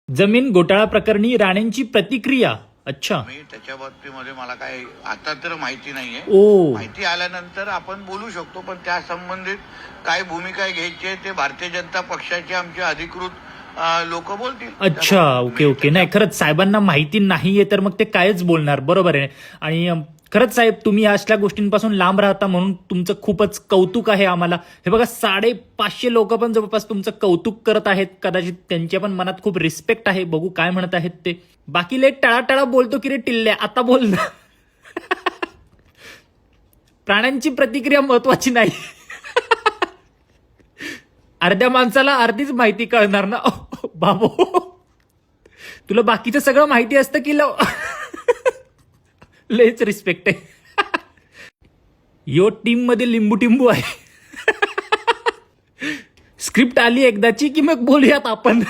जमीन घोटाळा प्रकरणी राणेंची प्रतिक्रिया. अच्छा. मी त्याच्या बाबतीमध्ये मला काय आता तर माहिती नाहीये. ओ. माहिती आल्यानंतर आपण बोलू शकतो, पण त्या संबंधित काय भूमिका घ्यायची आहे ते भारतीय जनता पक्षाचे आमचे अधिकृत लोक बोलतील. अच्छा, ओके ओके. नाही, खरंच साहेबांना माहिती नाहीये तर मग ते कायच बोलणार. बरोबर आहे. आणि खरंच साहेब, तुम्ही असल्या गोष्टींपासून लांब राहता म्हणून तुमचं खूपच कौतुक आहे आम्हाला. हे बघा, 550 लोक पण जवळपास तुमचं कौतुक करत आहेत. कदाचित त्यांच्या पण मनात खूप रिस्पेक्ट आहे. बघू काय म्हणत आहेत ते. बाकी लय टळाटळा बोलतो की रे टिल्ल्या, आता बोल ना. प्राण्यांची प्रतिक्रिया महत्वाची नाही. अर्ध्या माणसाला अर्धीच माहिती कळणार ना. बाबो, तुला बाकीचं सगळं माहिती असतं की लयच रिस्पेक्ट आहे. यो टीम मध्ये लिंबू टिंबू आहे. स्क्रिप्ट आली एकदाची की मग बोलूयात आपण.